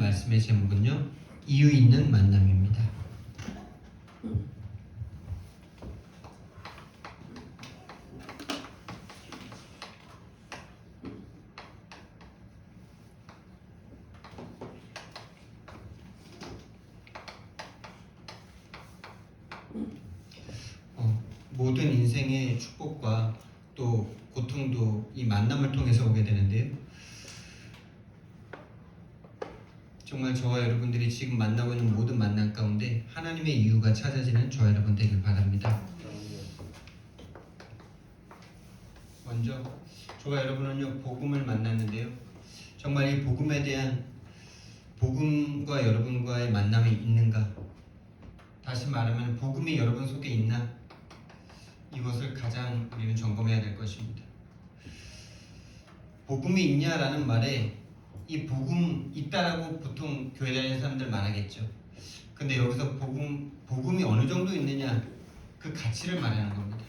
말씀의 제목은요, 이유 있는 만남입니다. 모든 인생의 축복과 또 고통도 이 만남을 통해서 오게 되는데요. 정말 저와 여러분들이 지금 만나고 있는 모든 만남 가운데 하나님의 이유가 찾아지는 저와 여러분 되길 바랍니다. 먼저 저와 여러분은요, 복음을 만났는데요. 정말 이 복음에 대한 복음과 여러분과의 만남이 있는가? 다시 말하면 복음이 여러분 속에 있나? 이것을 가장 우리는 점검해야 될 것입니다. 복음이 있냐라는 말에 이 복음 있다라고 보통 교회 다니는 사람들 말하겠죠. 근데 여기서 복음이 어느 정도 있느냐, 그 가치를 말하는 겁니다.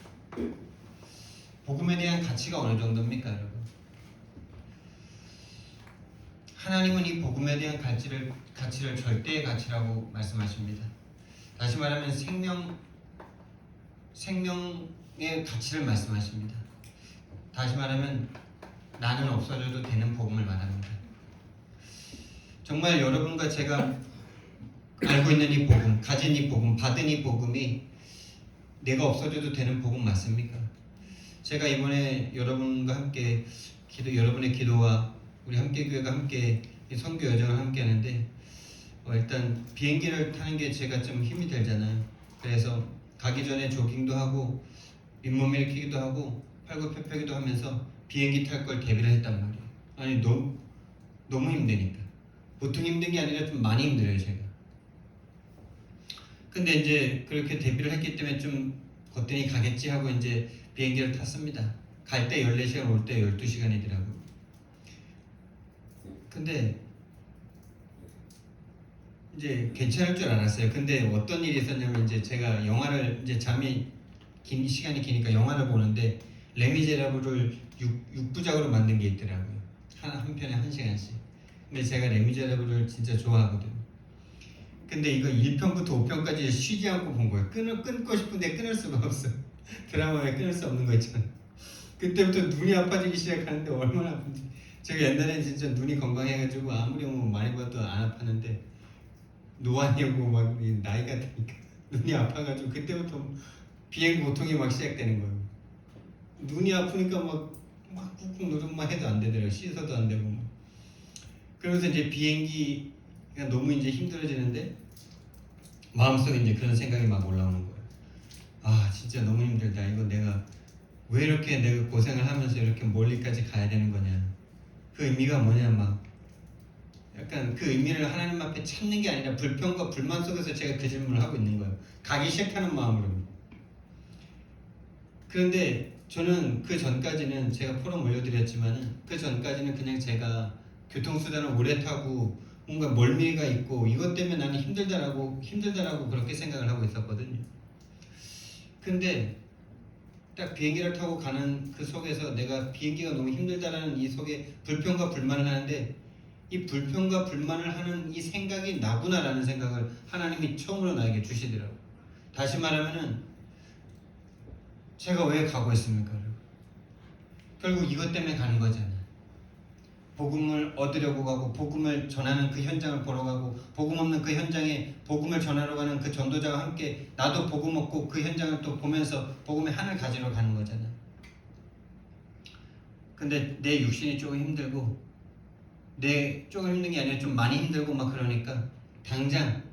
복음에 대한 가치가 어느 정도입니까, 여러분? 하나님은 이 복음에 대한 가치를 절대의 가치라고 말씀하십니다. 다시 말하면 생명의 가치를 말씀하십니다. 다시 말하면 나는 없어져도 되는 복음을 말합니다. 정말 여러분과 제가 알고 있는 이 복음, 가진 이 복음, 받은 이 복음이 내가 없어져도 되는 복음 맞습니까? 제가 이번에 여러분과 함께 여러분의 기도와 우리 함께교회가 함께 선교 여정을 함께 하는데 일단 비행기를 타는 게 제가 좀 힘이 들잖아요. 그래서 가기 전에 조깅도 하고 잇몸 일으키기도 하고 팔굽혀펴기도 하면서 비행기 탈 걸 대비를 했단 말이에요. 아니 너무 힘드니까. 보통 힘든 게 아니라 좀 많이 힘들어요, 제가. 근데 이제 그렇게 대비를 했기 때문에 좀 거뜬히 가겠지 하고 이제 비행기를 탔습니다. 갈 때 14시간, 올 때 12시간이더라고요. 근데 이제 괜찮을 줄 알았어요. 근데 어떤 일이 있었냐면 이제 제가 영화를 이제 시간이 기니까 영화를 보는데 레미제라블을 6부작으로 만든 게 있더라고요. 한 편에 1시간씩. 근데 제가 레미제라블을 진짜 좋아하거든요. 근데 이거 1편부터 5편까지 쉬지 않고 본 거예요. 끊고 싶은데 끊을 수가 없어. 드라마에 끊을 수 없는 거 있잖아요. 그때부터 눈이 아파지기 시작하는데 얼마나 아픈지. 제가 옛날에 진짜 눈이 건강해가지고 아무리 많이 봐도 안 아팠는데 노안이고 막 나이가 드니까 눈이 아파가지고 그때부터 비행 고통이 막 시작되는 거예요. 눈이 아프니까 막 꾹꾹 누르기만 해도 안 되더라고요. 씻어도 안 되고 막. 그러면서 이제 비행기가 너무 이제 힘들어지는데 마음속에 이제 그런 생각이 막 올라오는 거예요. 아, 진짜 너무 힘들다. 이거 내가 왜 이렇게 내가 고생을 하면서 이렇게 멀리까지 가야 되는 거냐. 그 의미가 뭐냐, 막 약간 그 의미를 하나님 앞에 찾는 게 아니라 불평과 불만 속에서 제가 그 질문을 하고 있는 거예요. 가기 시작하는 마음으로. 그런데 저는 그 전까지는 제가 포럼 올려드렸지만은 그 전까지는 그냥 제가 교통수단을 오래 타고 뭔가 멀미가 있고 이것 때문에 나는 힘들다라고 그렇게 생각을 하고 있었거든요. 근데 딱 비행기를 타고 가는 그 속에서 내가 비행기가 너무 힘들다라는 이 속에 불평과 불만을 하는데 이 불평과 불만을 하는 이 생각이 나구나라는 생각을 하나님이 처음으로 나에게 주시더라고요. 다시 말하면은 제가 왜 가고 있습니까? 결국 이것 때문에 가는 거잖아요. 복음을 얻으려고 가고 복음을 전하는 그 현장을 보러 가고 복음 없는 그 현장에 복음을 전하러 가는 그 전도자와 함께 나도 복음 얻고 그 현장을 또 보면서 복음의 한을 가지러 가는 거잖아요. 근데 내 육신이 조금 힘들고 조금 힘든 게 아니라 좀 많이 힘들고 막 그러니까 당장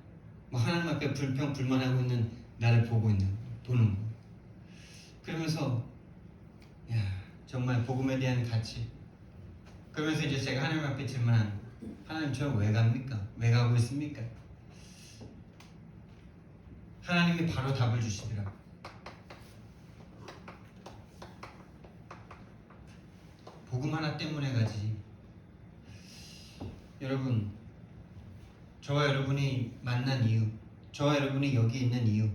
하나님 앞에 불평 불만하고 있는 나를 보는 거예요. 그러면서 정말 복음에 대한 가치. 그러면서 이제 제가 하나님 앞에 질문한 하나님 저는 왜 갑니까? 왜 가고 있습니까? 하나님이 바로 답을 주시더라고요. 복음 하나 때문에 가지. 여러분, 저와 여러분이 만난 이유, 저와 여러분이 여기 있는 이유,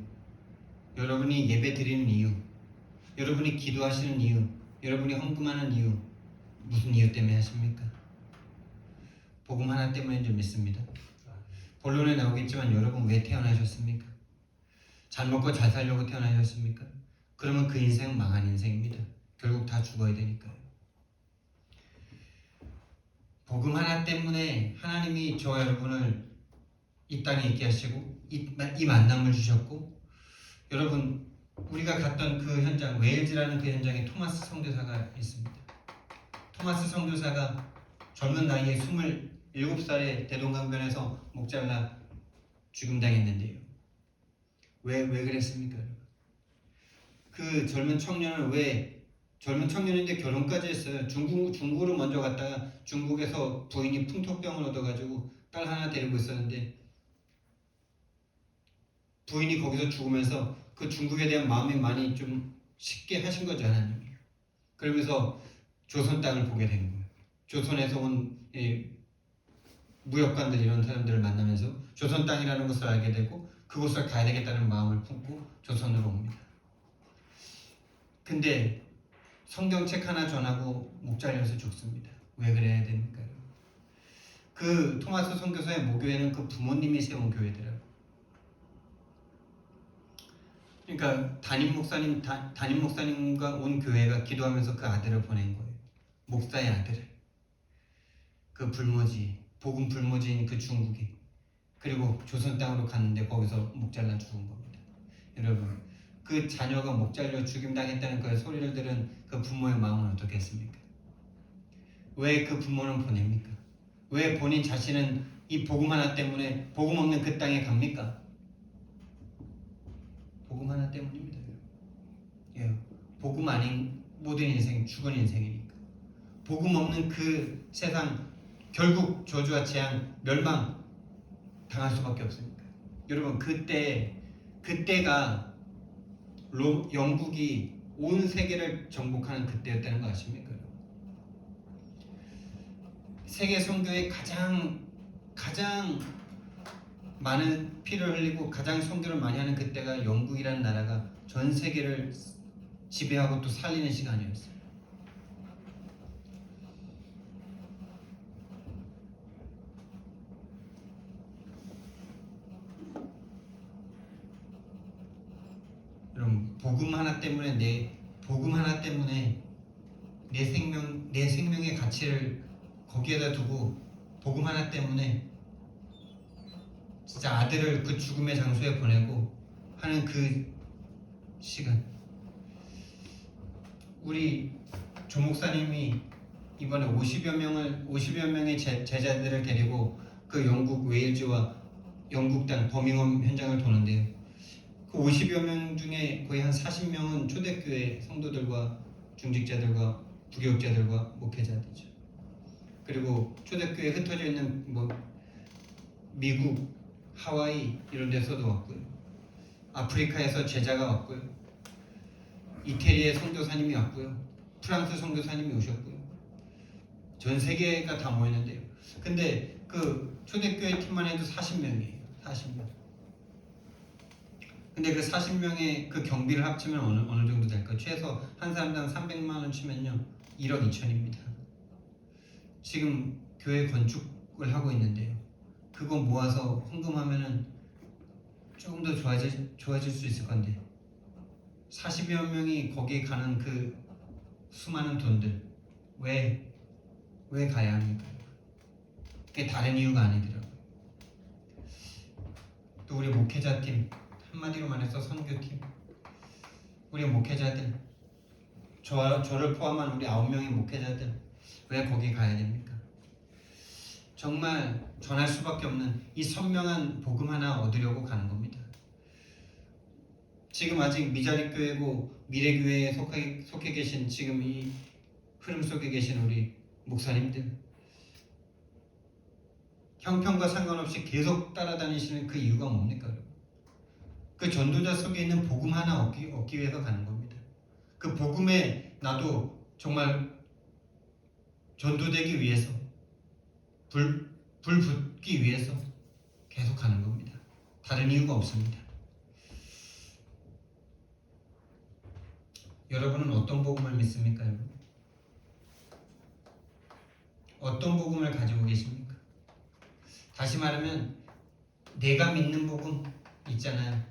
여러분이 예배 드리는 이유, 여러분이 기도하시는 이유, 여러분이 헌금하는 이유, 무슨 이유 때문에 하십니까? 복음 하나 때문인 줄 믿습니다. 본론에 나오겠지만 여러분 왜 태어나셨습니까? 잘 먹고 잘 살려고 태어나셨습니까? 그러면 그 인생은 망한 인생입니다. 결국 다 죽어야 되니까요. 복음 하나 때문에 하나님이 저와 여러분을 이 땅에 있게 하시고 이 만남을 주셨고, 여러분 우리가 갔던 그 현장, 웨일즈라는 그 현장에 토마스 선교사가 있습니다. 토마스 선교사가 젊은 나이에 27살에 대동강변에서 목잘라 죽임당했는데요. 왜 그랬습니까? 그 젊은 청년인데 결혼까지 했어요. 중국으로 먼저 갔다가 중국에서 부인이 풍토병을 얻어가지고 딸 하나 데리고 있었는데 부인이 거기서 죽으면서 그 중국에 대한 마음이 많이 좀 쉽게 하신 거죠, 하나님이. 그러면서 조선 땅을 보게 된 거예요. 조선에서 온 무역관들 이런 사람들을 만나면서 조선 땅이라는 것을 알게 되고 그곳을 가야 되겠다는 마음을 품고 조선으로 옵니다. 근데 성경책 하나 전하고 목 잘려서 죽습니다. 왜 그래야 됩니까? 그 토마스 선교사의 모교회는 그 부모님이 세운 교회더라고요. 그러니까 담임 목사님과 온 교회가 기도하면서 그 아들을 보낸 거예요. 목사의 아들을. 그 복음 불모지인 그 중국에. 그리고 조선 땅으로 갔는데 거기서 목 잘라 죽은 겁니다. 여러분, 그 자녀가 목 잘려 죽임당했다는 그 소리를 들은 그 부모의 마음은 어떻겠습니까? 왜 그 부모는 보냅니까? 왜 본인 자신은 이 복음 하나 때문에 복음 없는 그 땅에 갑니까? 복음 하나 때문입니다. 예, 복음 아닌 모든 인생 죽은 인생이니까. 복음 없는 그 세상 결국 저주와 재앙, 멸망 당할 수밖에 없습니다. 여러분, 그때가 영국이 온 세계를 정복하는 그때였다는 거 아십니까? 세계 선교에 가장 많은 피를 흘리고 가장 선교를 많이 하는 그때가 영국이라는 나라가 전 세계를 지배하고 또 살리는 시간이었어요. 여러분, 복음 하나 때문에 내 생명의 가치를 거기에다 두고 복음 하나 때문에 진짜 아들을 그 죽음의 장소에 보내고 하는 그 시간. 우리 조 목사님이 이번에 50여 명의 제자들을 데리고 그 영국 웨일즈와 영국 땅 버밍엄 현장을 도는데요. 그 50여 명 중에 거의 한 40명은 초대교회 성도들과 중직자들과 부교육자들과 목회자들이죠. 그리고 초대교회에 흩어져 있는 미국, 하와이 이런 데서도 왔고요. 아프리카에서 제자가 왔고요. 이태리의 선교사님이 왔고요. 프랑스 선교사님이 오셨고요. 전 세계가 다 모였는데요. 근데 그 초대교회 팀만 해도 40명이에요. 40명. 근데 그 40명의 그 경비를 합치면 어느 정도 될까요? 최소 한 사람당 300만 원 치면요 1억 2천입니다. 지금 교회 건축을 하고 있는데요. 그거 모아서 헌금하면은 조금 더 좋아질 수 있을 건데 40여 명이 거기에 가는 그 수많은 돈들 왜 가야 합니까? 그게 다른 이유가 아니더라고요. 또 우리 목회자팀, 한마디로 말해서 선교팀, 우리 목회자들, 저를 포함한 우리 9명의 목회자들 왜 거기 가야 됩니까? 정말 전할 수밖에 없는 이 선명한 복음 하나 얻으려고 가는 겁니다. 지금 아직 미자립교회고 미래교회에 속해 계신 지금 이 흐름 속에 계신 우리 목사님들, 형편과 상관없이 계속 따라다니시는 그 이유가 뭡니까? 그 전도자 속에 있는 복음 하나 얻기 위해서 가는 겁니다. 그 복음에 나도 정말 전도되기 위해서 불 붙기 위해서 계속 가는 겁니다. 다른 이유가 없습니다. 여러분은 어떤 복음을 믿습니까? 여러분? 어떤 복음을 가지고 계십니까? 다시 말하면 내가 믿는 복음 있잖아요.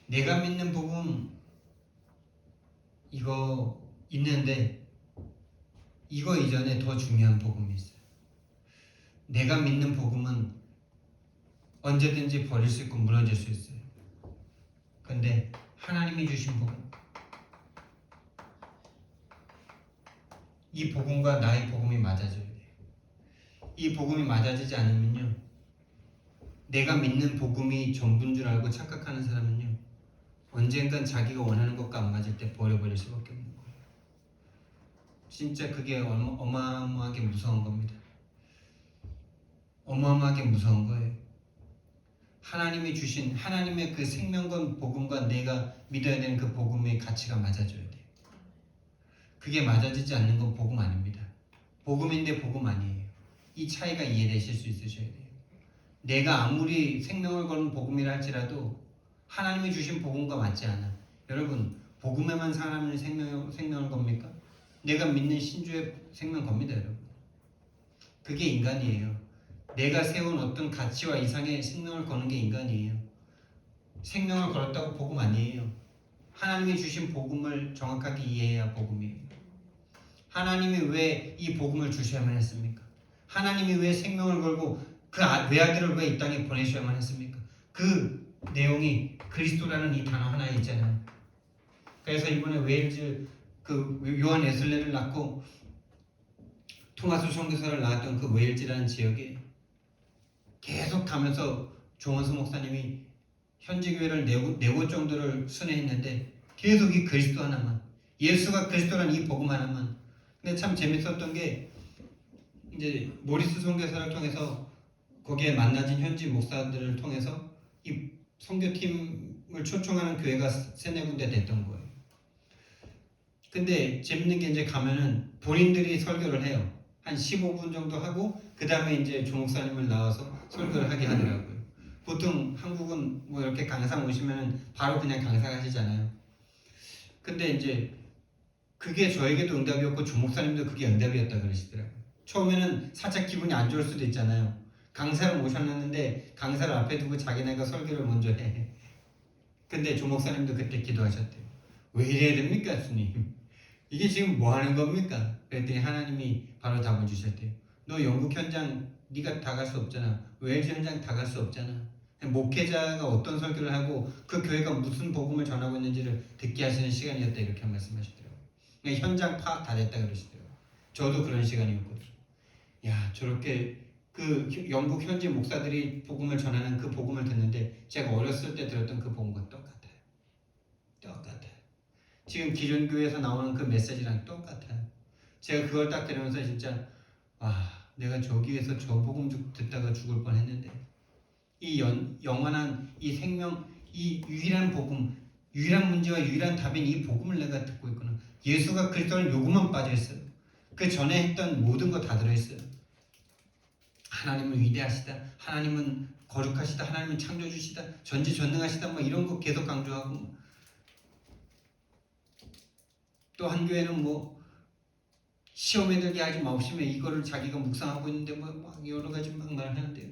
내가 믿는 복음 이거 있는데 이거 이전에 더 중요한 복음이 있어요. 내가 믿는 복음은 언제든지 버릴 수 있고 무너질 수 있어요. 근데 하나님이 주신 복음, 이 복음과 나의 복음이 맞아져야 돼요. 이 복음이 맞아지지 않으면요, 내가 믿는 복음이 전부인 줄 알고 착각하는 사람은요, 언젠간 자기가 원하는 것과 안 맞을 때 버려버릴 수밖에 없는 거예요. 진짜 그게 어마어마하게 무서운 겁니다. 어마어마하게 무서운 거예요. 하나님이 주신 하나님의 그 생명과 복음과 내가 믿어야 되는 그 복음의 가치가 맞아져야 돼요. 그게 맞아지지 않는 건 복음 아닙니다. 복음인데 복음 아니에요. 이 차이가 이해되실 수 있으셔야 돼요. 내가 아무리 생명을 거는 복음이라 할지라도 하나님이 주신 복음과 맞지 않아. 여러분, 복음에만 사람을 생명을 겁니까? 내가 믿는 신주의 생명 겁니다, 여러분. 그게 인간이에요. 내가 세운 어떤 가치와 이상의 생명을 거는 게 인간이에요. 생명을 걸었다고 복음 아니에요. 하나님이 주신 복음을 정확하게 이해해야 복음이에요. 하나님이 왜 이 복음을 주셔야만 했습니까? 하나님이 왜 생명을 걸고 그 외아들을 왜 이 땅에 보내셔야만 했습니까? 그 내용이 그리스도라는 이 단어 하나에 있잖아요. 그래서 이번에 웨일즈 그 요한 웨슬레를 낳고 토마스 선교사를 낳았던 그 웨일즈라는 지역에 계속 가면서 조원수 목사님이 현지 교회를 네 곳 정도를 순회했는데 계속 이 그리스도 하나만, 예수가 그리스도라는 이 복음 하나만. 근데 참 재밌었던 게 이제 모리스 선교사를 통해서 거기에 만나진 현지 목사들을 통해서 이 선교팀을 초청하는 교회가 세네 군데 됐던 거예요. 근데 재밌는 게 이제 가면은 본인들이 설교를 해요. 한 15분 정도 하고 그 다음에 이제 조 목사님을 나와서 설교를 하게 하더라고요. 보통 한국은 뭐 이렇게 강사 모시면 바로 그냥 강사하시잖아요. 근데 이제 그게 저에게도 응답이었고 조 목사님도 그게 응답이었다 그러시더라고요. 처음에는 살짝 기분이 안 좋을 수도 있잖아요. 강사를 모셨는데 강사를 앞에 두고 자기네가 설교를 먼저 해. 근데 조 목사님도 그때 기도하셨대요. 왜 이래야 됩니까, 주님? 이게 지금 뭐 하는 겁니까? 그랬더니 하나님이 바로 답을 주셨대요. 너 영국 현장 네가 다 갈 수 없잖아. 웨일즈 현장 다 갈 수 없잖아. 목회자가 어떤 설교를 하고 그 교회가 무슨 복음을 전하고 있는지를 듣게 하시는 시간이었다 이렇게 말씀하시더라고요. 현장 파악 다 됐다 그러시더라고요. 저도 그런 시간이었거든요. 야, 저렇게 그 영국 현지 목사들이 복음을 전하는 그 복음을 듣는데 제가 어렸을 때 들었던 그 복음과 똑같아요. 똑같아요. 지금 기존 교회에서 나오는 그 메시지랑 똑같아요. 제가 그걸 딱 들으면서 진짜 내가 저 교회에서 저 복음 듣다가 죽을 뻔했는데 이 영원한 이 생명, 이 유일한 복음, 유일한 문제와 유일한 답인 이 복음을 내가 듣고 있구나. 예수가 그리스도는 요것만 빠져있어요. 그 전에 했던 모든 거 다 들어있어요. 하나님은 위대하시다, 하나님은 거룩하시다, 하나님은 창조주시다, 전지전능하시다, 뭐 이런 거 계속 강조하고, 또 한 교회는 뭐 시험에 들게 하지 마옵시며 이거를 자기가 묵상하고 있는데 막 여러 가지 막 말하는데요.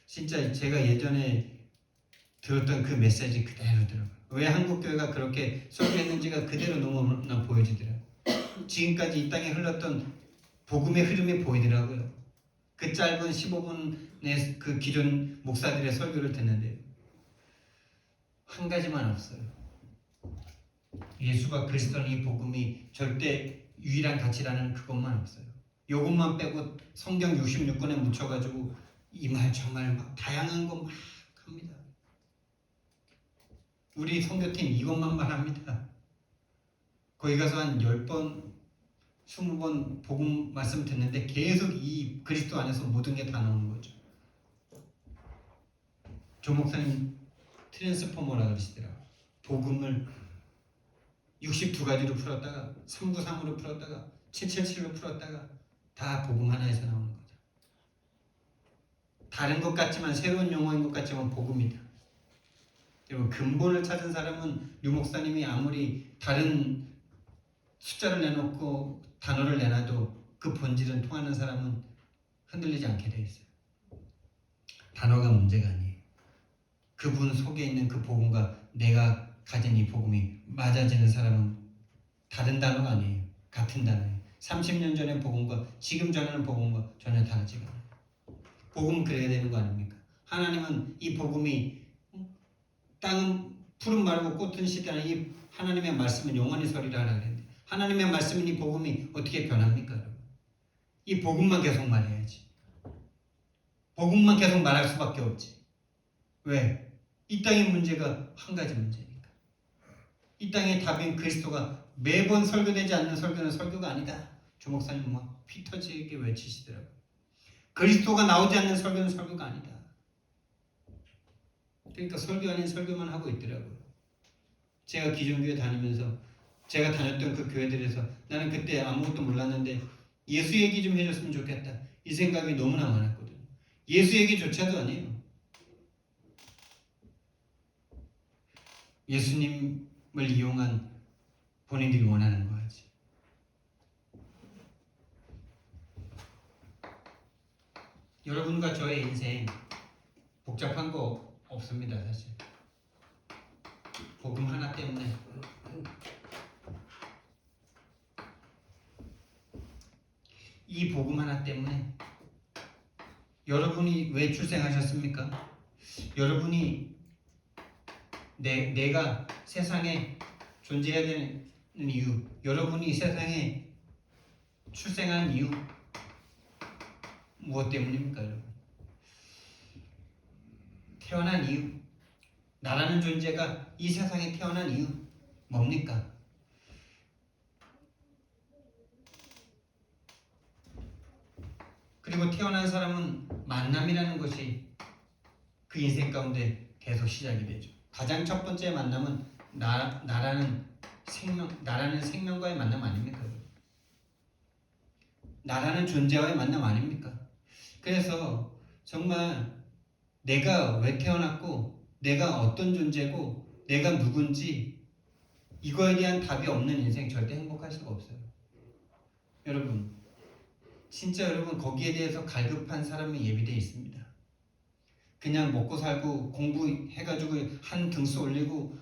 진짜 제가 예전에 들었던 그 메시지 그대로 들어요. 왜 한국 교회가 그렇게 설교했는지가 그대로 너무나 보여지더라고요. 지금까지 이 땅에 흘렀던 복음의 흐름이 보이더라고요. 그 짧은 15분의 그 기존 목사들의 설교를 듣는데 한 가지만 없어요. 예수가 그리스도는 이 복음이 절대 유일한 가치라는 그것만 없어요. 요것만 빼고 성경 66권에 묻혀가지고 이 말 저 말 막 다양한 거 막 합니다. 우리 선교팀 이것만 말합니다. 거기 가서 한 10번, 20번 복음 말씀 듣는데 계속 이 그리스도 안에서 모든 게 다 나오는 거죠. 조 목사님 트랜스포머라 그러시더라고요. 복음을 62가지로 풀었다가 393으로 풀었다가 777로 풀었다가 다 복음 하나에서 나오는 거죠. 다른 것 같지만 새로운 용어인 것 같지만 복음이다. 여러분, 근본을 찾은 사람은 류 목사님이 아무리 다른 숫자를 내놓고 단어를 내놔도 그 본질은 통하는 사람은 흔들리지 않게 돼 있어요. 단어가 문제가 아니에요. 그분 속에 있는 그 복음과 내가 가진 이 복음이 맞아지는 사람은 다른 단어가 아니에요. 같은 단어예요. 30년 전의 복음과 지금 전하는 복음과 전혀 다르지가 않아요. 복음은 그래야 되는 거 아닙니까? 하나님은 이 복음이 땅은 푸른 마르고 꽃은 시드라는 이 하나님의 말씀은 영원히 서리라 하라 그랬는데 하나님의 말씀은 이 복음이 어떻게 변합니까? 여러분? 이 복음만 계속 말해야지. 복음만 계속 말할 수밖에 없지. 왜? 이 땅의 문제가 한 가지 문제니까. 이 땅의 답인 그리스도가 매번 설교되지 않는 설교는 설교가 아니다. 주 목사님 막 피 터지게 외치시더라고요. 그리스도가 나오지 않는 설교는 설교가 아니다. 그러니까 설교 아닌 설교만 하고 있더라고요. 제가 기존교회 다니면서 제가 다녔던 그 교회들에서 나는 그때 아무것도 몰랐는데 예수 얘기 좀 해줬으면 좋겠다. 이 생각이 너무나 많았거든요. 예수 얘기조차도 아니에요. 예수님을 이용한 본인들이 원하는 거 하지. 여러분과 저의 인생 복잡한 거 없습니다. 사실 복음 하나 때문에 이 복음 하나 때문에 여러분이 왜 출생하셨습니까? 여러분이 내가 세상에 존재해야 되는 이유, 여러분이 세상에 출생한 이유 무엇 때문입니까? 여러분? 태어난 이유, 나라는 존재가 이 세상에 태어난 이유 뭡니까? 그리고 태어난 사람은 만남이라는 것이 그 인생 가운데 계속 시작이 되죠. 가장 첫 번째 만남은 나라는 생명과의 만남 아닙니까? 나라는 존재와의 만남 아닙니까? 그래서 정말 내가 왜 태어났고 내가 어떤 존재고 내가 누군지 이거에 대한 답이 없는 인생 절대 행복할 수가 없어요. 여러분 진짜 여러분 거기에 대해서 갈급한 사람이 예비되어 있습니다. 그냥 먹고 살고 공부해가지고 한 등수 올리고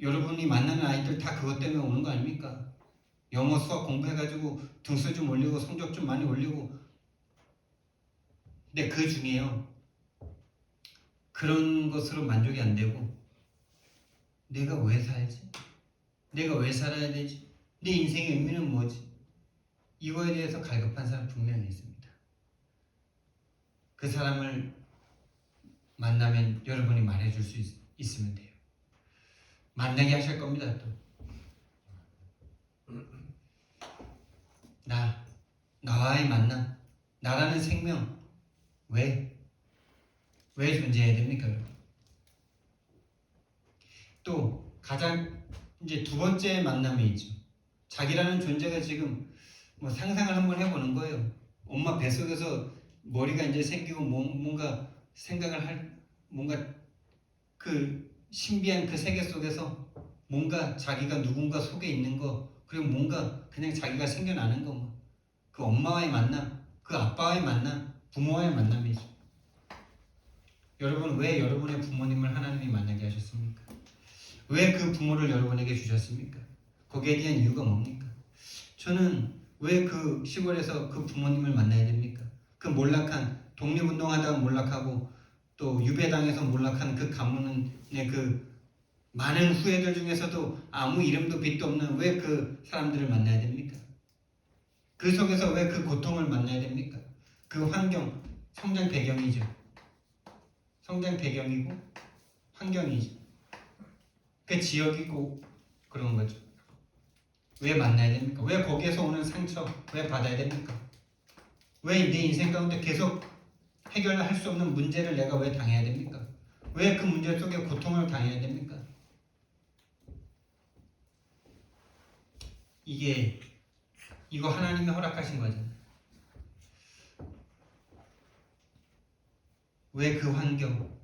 여러분이 만나는 아이들 다 그것 때문에 오는 거 아닙니까? 영어 수학 공부해가지고 등수 좀 올리고 성적 좀 많이 올리고 근데 그 중에요 그런 것으로 만족이 안 되고 내가 왜 살지? 내가 왜 살아야 되지? 내 인생의 의미는 뭐지? 이거에 대해서 갈급한 사람 분명히 있습니다. 그 사람을 만나면 여러분이 말해줄 수 있으면 돼요. 만나게 하실 겁니다. 또 나와의 만남, 나라는 생명 왜 존재해야 됩니까? 여러분? 또 가장 이제 두 번째 만남이 있죠. 자기라는 존재가 지금 뭐 상상을 한번 해보는 거예요. 엄마 뱃속에서 머리가 이제 생기고 뭔가 생각을 뭔가 그 신비한 그 세계 속에서 뭔가 자기가 누군가 속에 있는 거 그리고 뭔가 그냥 자기가 생겨나는 거 뭐. 그 엄마와의 만남, 그 아빠와의 만남, 부모와의 만남이죠. 여러분 왜 여러분의 부모님을 하나님이 만나게 하셨습니까? 왜 그 부모를 여러분에게 주셨습니까? 거기에 대한 이유가 뭡니까? 저는 왜 그 시골에서 그 부모님을 만나야 됩니까? 그 몰락한 독립운동하다가 몰락하고 또 유배당해서 몰락한 그 가문의 그 많은 후예들 중에서도 아무 이름도 빛도 없는 왜 그 사람들을 만나야 됩니까? 그 속에서 왜 그 고통을 만나야 됩니까? 그 환경, 성장 배경이죠. 성장 배경이고 환경이죠. 그 지역이고 그런 거죠. 왜 만나야 됩니까? 왜 거기에서 오는 상처 왜 받아야 됩니까? 왜 내 인생 가운데 계속 해결할 수 없는 문제를 내가 왜 당해야 됩니까? 왜 그 문제 속에 고통을 당해야 됩니까? 이거 하나님이 허락하신 거잖아요. 왜 그 환경,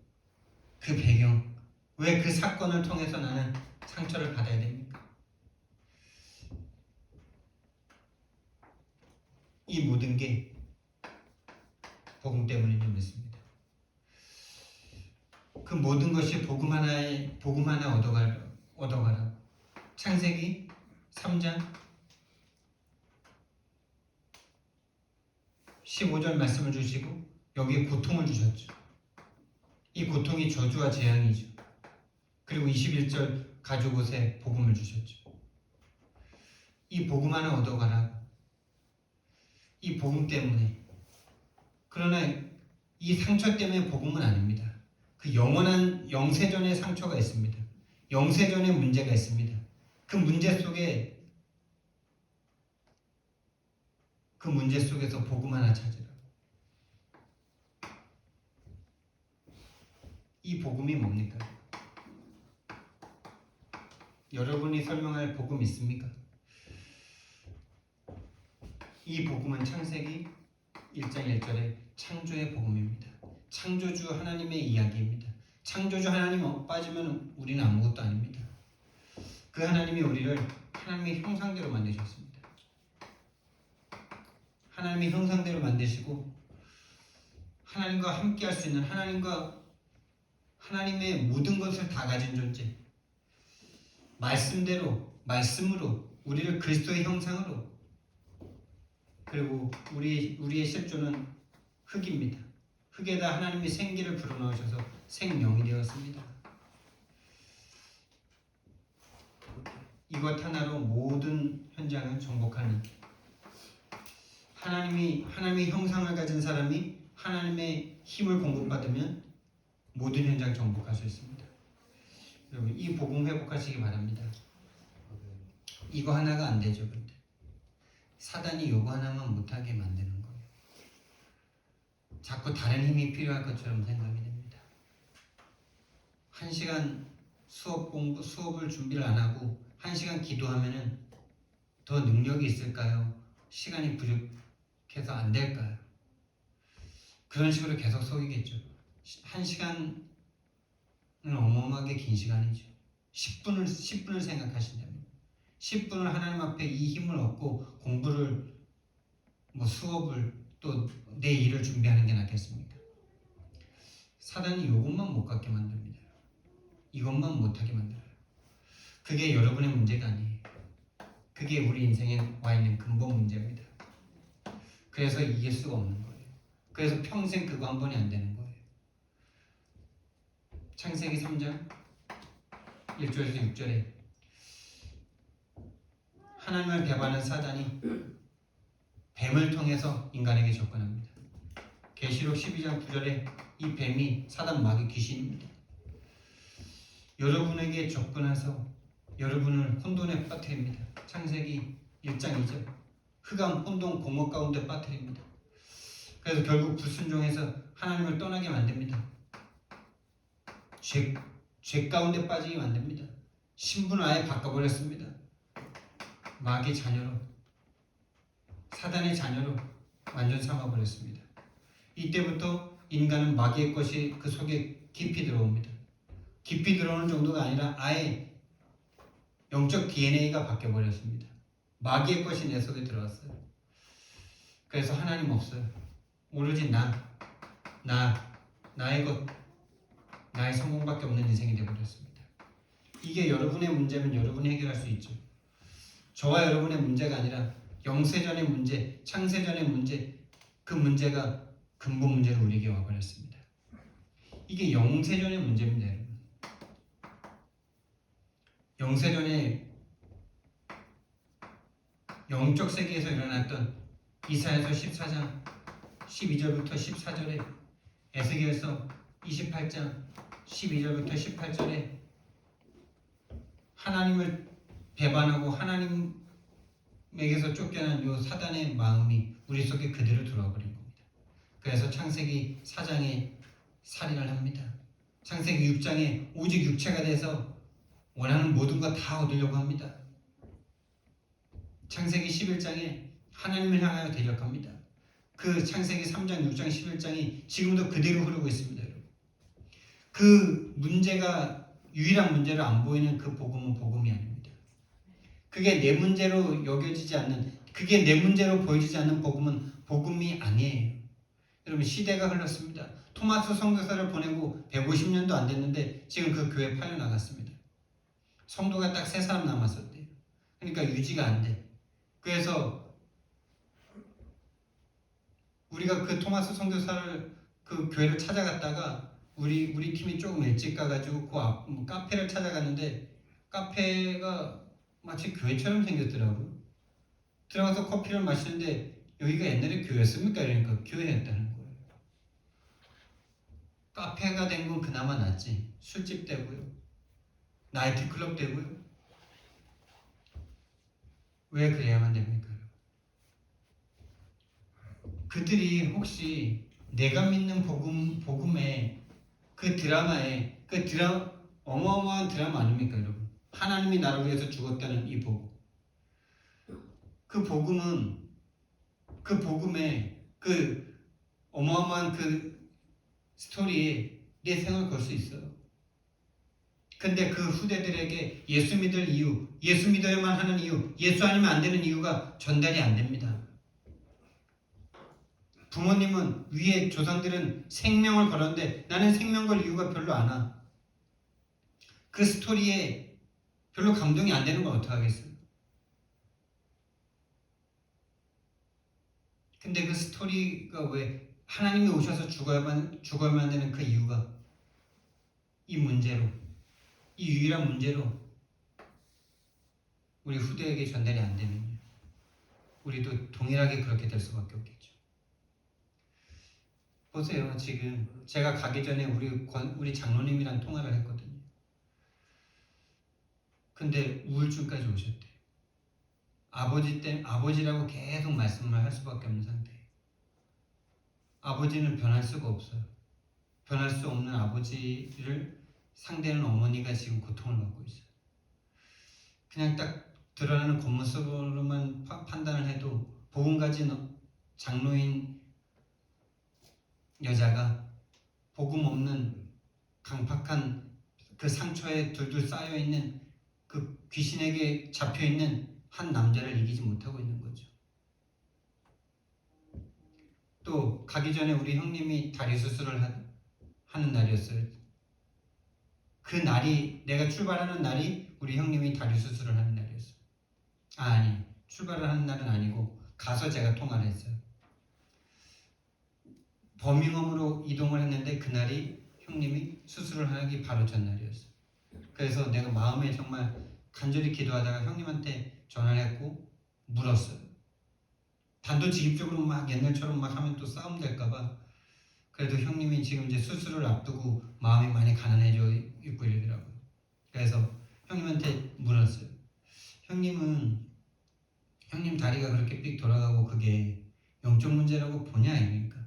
그 배경, 왜 그 사건을 통해서 나는 상처를 받아야 됩니까? 이 모든 게 복음 때문인 믿습니다. 그 모든 것이 복음 하나 얻어가라. 창세기 3장 15절 말씀을 주시고 여기에 고통을 주셨죠. 이 고통이 저주와 재앙이죠. 그리고 21절 가죽옷에 복음을 주셨죠. 이 복음 하나 얻어가라. 이 복음 때문에. 그러나 이 상처 때문에 복음은 아닙니다. 그 영원한 영세전의 상처가 있습니다. 영세전의 문제가 있습니다. 그 문제 속에서 복음 하나 찾으라. 이 복음이 뭡니까? 여러분이 설명할 복음 있습니까? 이 복음은 창세기 1장 1절의 창조의 복음입니다. 창조주 하나님의 이야기입니다. 창조주 하나님 빠지면 우리는 아무것도 아닙니다. 그 하나님이 우리를 하나님의 형상대로 만드셨습니다. 하나님의 형상대로 만드시고 하나님과 함께할 수 있는 하나님의 모든 것을 다 가진 존재, 말씀으로 우리를 그리스도의 형상으로, 그리고 우리의 실존은 흙입니다. 흙에다 하나님이 생기를 불어넣으셔서 생명이 되었습니다. 이것 하나로 모든 현장을 정복하는, 하나님의 형상을 가진 사람이 하나님의 힘을 공급받으면 모든 현장 정복할 수 있습니다. 여러분, 이 복음 회복하시기 바랍니다. 이거 하나가 안 되죠. 근데 사단이 요거 하나만 못하게 만드는 거예요. 자꾸 다른 힘이 필요할 것처럼 생각이 됩니다. 1시간 수업을 준비를 안 하고 1시간 기도하면은 더 능력이 있을까요? 시간이 부족해서 안 될까요? 그런 식으로 계속 속이겠죠. 1시간은 어마어마하게 긴 시간이죠. 10분을 생각하신다면 10분을 하나님 앞에 이 힘을 얻고 공부를, 수업을, 또 내 일을 준비하는 게 낫겠습니까? 사단이 이것만 못 갖게 만듭니다. 이것만 못하게 만들어요. 그게 여러분의 문제가 아니에요. 그게 우리 인생에 와 있는 근본 문제입니다. 그래서 이길 수가 없는 거예요. 그래서 평생 그거 한 번이 안 되는 거예요. 창세기 3장 1절에서 6절에 하나님을 배반한 사단이 뱀을 통해서 인간에게 접근합니다. 계시록 12장 9절에 이 뱀이 사단 마귀 귀신입니다. 여러분에게 접근해서 여러분을 혼돈에 빠뜨립니다. 창세기 1장 2절 흑암 혼돈 공허 가운데 빠뜨립니다. 그래서 결국 불순종해서 하나님을 떠나게 만듭니다. 죄 가운데 빠지게 만듭니다. 신분을 아예 바꿔버렸습니다. 마귀의 자녀로, 사단의 자녀로 완전 삼아버렸습니다. 이때부터 인간은 마귀의 것이 그 속에 깊이 들어옵니다. 깊이 들어오는 정도가 아니라 아예 영적 DNA가 바뀌어버렸습니다. 마귀의 것이 내 속에 들어왔어요. 그래서 하나님 없어요. 오로지 나의 것, 나의 성공밖에 없는 인생이 되어버렸습니다. 이게 여러분의 문제면 여러분이 해결할 수 있죠. 저와 여러분의 문제가 아니라 영세전의 문제, 창세전의 문제, 그 문제가 근본 문제로 우리에게 와버렸습니다. 이게 영세전의 문제입니다. 여러분. 영세전의 영적 세계에서 일어났던 이사야서 14장 12절부터 14절에, 에스겔서 28장 12절부터 18절에 하나님을 배반하고 하나님에게서 쫓겨난 요 사단의 마음이 우리 속에 그대로 들어와 버린 겁니다. 그래서 창세기 4장에 살인을 합니다. 창세기 6장에 오직 육체가 돼서 원하는 모든 거 다 얻으려고 합니다. 창세기 11장에 하나님을 향하여 대적합니다. 그 창세기 3장, 6장, 11장이 지금도 그대로 흐르고 있습니다. 여러분. 그 문제가 유일한 문제로 안 보이는 그 복음은 복음이 아닙니다. 그게 내 문제로 여겨지지 않는 그게 내 문제로 보여지지 않는 복음은 복음이 아니에요. 여러분 시대가 흘렀습니다. 토마스 선교사를 보내고 150년도 안 됐는데 지금 그 교회 팔려나갔습니다. 성도가 딱 3사람 남았었대요. 그러니까 유지가 안 돼. 그래서 우리가 그 토마스 선교사를 그 교회를 찾아갔다가 우리 팀이 조금 일찍 가가지고 그 앞 카페를 찾아갔는데 카페가 마치 교회처럼 생겼더라고요. 들어가서 커피를 마시는데 여기가 옛날에 교회였습니까? 이러니까 교회였다는 거예요. 카페가 된 건 그나마 낫지. 술집 되고요. 나이트클럽 되고요. 왜 그래야만 됩니까? 그들이 혹시 내가 믿는 복음의 그 드라마에 어마어마한 드라마 아닙니까, 여러분? 하나님이 나를 위해서 죽었다는 이 복음. 그 복음의 그 어마어마한 그 스토리에 내 생을 걸 수 있어요. 근데 그 후대들에게 예수 믿을 이유, 예수 믿어야만 하는 이유, 예수 아니면 안 되는 이유가 전달이 안 됩니다. 부모님은 위에 조상들은 생명을 걸었는데 나는 생명 걸 이유가 별로 안 와. 그 스토리에 별로 감동이 안 되는 건 어떡하겠어요? 근데 그 스토리가 왜 하나님이 오셔서 죽어야만 되는 그 이유가 이 문제로, 이 유일한 문제로 우리 후대에게 전달이 안 되면요. 우리도 동일하게 그렇게 될 수밖에 없겠죠. 보세요. 지금 제가 가기 전에 우리 장로님이랑 통화를 했거든요. 근데 우울증까지 오셨대요. 아버지라고 계속 말씀을 할 수밖에 없는 상태예요. 아버지는 변할 수가 없어요. 변할 수 없는 아버지를 상대하는 어머니가 지금 고통을 받고 있어요. 그냥 딱 드러나는 겉모습으로만 판단을 해도 복음 가진 장로인 여자가 복음 없는 강팍한 그 상처에 둘둘 쌓여있는 그 귀신에게 잡혀있는 한 남자를 이기지 못하고 있는 거죠. 또 가기 전에 우리 형님이 다리 수술을 하는 날이었어요. 그 날이, 내가 출발하는 날이 우리 형님이 다리 수술을 하는 날이었어요. 아니, 출발을 하는 날은 아니고 가서 제가 통화를 했어요. 버밍엄으로 이동을 했는데 그날이 형님이 수술을 하기 바로 전날이었어요. 그래서 내가 마음에 정말 간절히 기도하다가 형님한테 전화를 했고 물었어요. 단도직입적으로 막 옛날처럼 막 하면 또 싸움 될까봐. 그래도 형님이 지금 이제 수술을 앞두고 마음이 많이 가난해져 있고 이러더라고요. 그래서 형님한테 물었어요. 형님 다리가 그렇게 삑 돌아가고 그게 영적 문제라고 보냐 아닙니까?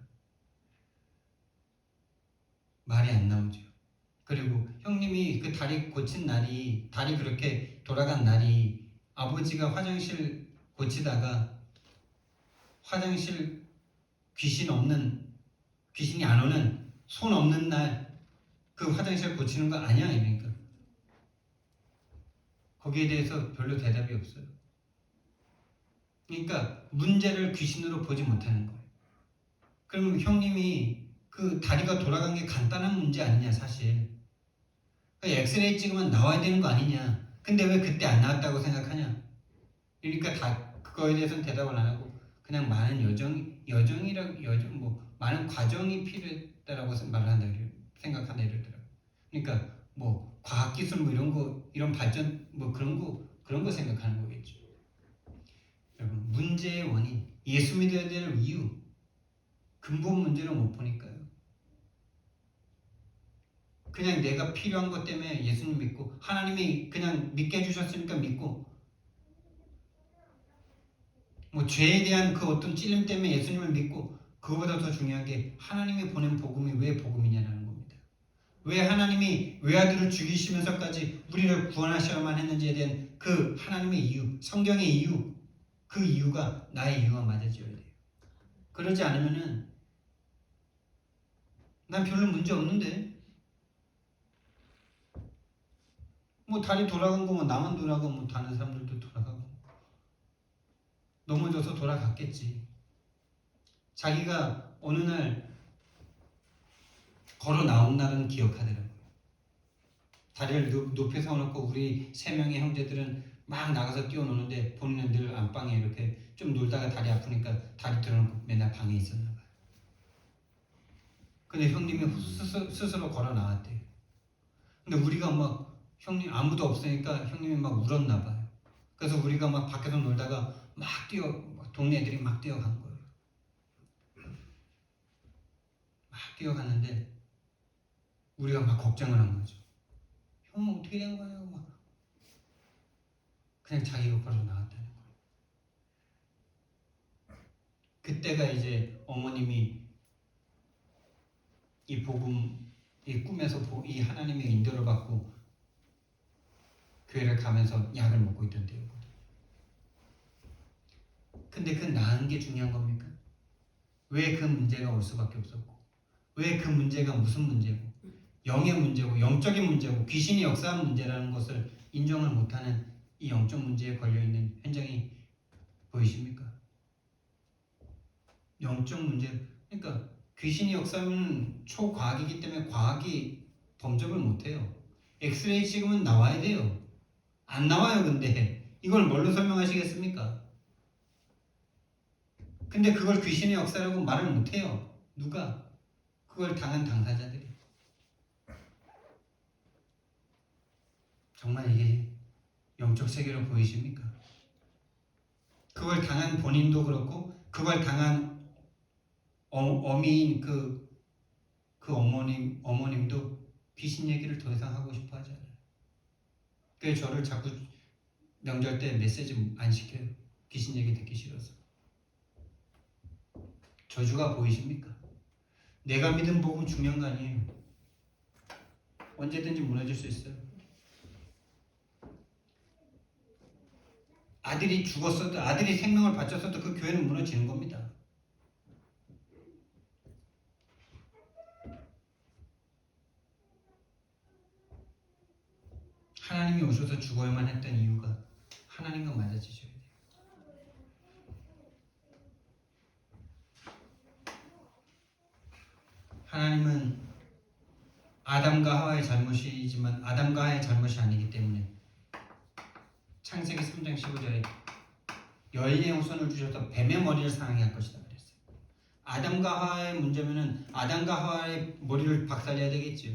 말이 안 나오죠. 그리고 형님이 그 다리 고친 날이, 다리 그렇게 돌아간 날이 아버지가 화장실 고치다가 화장실 귀신이 안 오는 손 없는 날 그 화장실 고치는 거 아니야 아닙니까? 거기에 대해서 별로 대답이 없어요. 그러니까 문제를 귀신으로 보지 못하는 거예요. 그럼 형님이 그 다리가 돌아간 게 간단한 문제 아니냐 사실. 엑스레이 찍으면 나와야 되는 거 아니냐. 근데 왜 그때 안 나왔다고 생각하냐. 그러니까 다 그거에 대해서는 대답을 안 하고 그냥 많은 많은 과정이 필요했다라고 생각한다 이러더라고요. 그러니까 뭐 과학기술 뭐 이런 발전 뭐 그런 거 생각하는 거겠죠. 여러분 문제의 원인, 예수 믿어야 될 이유, 근본 문제를 못 보니까요. 그냥 내가 필요한 것 때문에 예수님 믿고 하나님이 그냥 믿게 해주셨으니까 믿고 뭐 죄에 대한 그 어떤 찔림 때문에 예수님을 믿고 그거보다 더 중요한 게 하나님이 보낸 복음이 왜 복음이냐라는 겁니다. 왜 하나님이 외아들을 죽이시면서까지 우리를 구원하셔야만 했는지에 대한 그 하나님의 이유, 성경의 이유, 그 이유가 나의 이유와 맞아져야 돼요. 그러지 않으면은 난 별로 문제 없는데 뭐 다리 돌아간 거면 나만 돌아가고 뭐 다른 사람들도 돌아가고 넘어져서 돌아갔겠지. 자기가 어느 날 걸어 나온 날은 기억하더라고요. 다리를 높이 세워놓고 우리 세 명의 형제들은 막 나가서 뛰어노는데 본인은 늘 안방에 이렇게 좀 놀다가 다리 아프니까 다리 들어놓고 맨날 방에 있었나 봐요. 근데 형님이 스스로 걸어 나왔대요. 근데 우리가 막 형님 아무도 없으니까 형님이 막 울었나 봐요. 그래서 우리가 막 밖에서 놀다가 막 동네 애들이 막 뛰어간 거예요. 막 뛰어갔는데 우리가 막 걱정을 한 거죠. 형 어떻게 된 거예요? 막 그냥 자기가 걸어 나왔다는 거예요. 그때가 이제 어머님이 이 복음, 이 꿈에서 이 하나님의 인도를 받고 교회를 가면서 약을 먹고 있던 때였거든요. 근데 그 나은 게 중요한 겁니까? 왜 그 문제가 올 수밖에 없었고, 왜 그 문제가 무슨 문제고, 영의 문제고, 영적인 문제고, 귀신이 역사한 문제라는 것을 인정을 못하는 이 영적 문제에 걸려있는 현장이 보이십니까? 영적 문제, 그러니까 귀신이 역사하면 초과학이기 때문에 과학이 범접을 못해요. 엑스레이 찍으면 나와야 돼요. 안 나와요. 근데 이걸 뭘로 설명하시겠습니까? 근데 그걸 귀신의 역사라고 말을 못해요. 누가? 그걸 당한 당사자들이. 정말 이게 영적 세계로 보이십니까? 그걸 당한 본인도 그렇고 그걸 당한 어미인 그 어머님도 귀신 얘기를 더 이상 하고 싶어 하지 않아요. 그래서 저를 자꾸 명절 때 메시지 안 시켜요. 귀신 얘기 듣기 싫어서. 저주가 보이십니까? 내가 믿은 복음 중요한 거 아니에요. 언제든지 무너질 수 있어요. 아들이 죽었어도 아들이 생명을 바쳤어도 그 교회는 무너지는 겁니다. 하나님이 오셔서 죽어야만 했던 이유가 하나님과 맞아지셔야 돼요. 하나님은 아담과 하와의 잘못이지만 아담과 하와의 잘못이 아니기 때문에 창세기 3장 15절에 여인의 후손을 주셔서 뱀의 머리를 상하게 할 것이다 그랬어요. 아담과 하와의 문제면은 아담과 하와의 머리를 박살내야 되겠죠.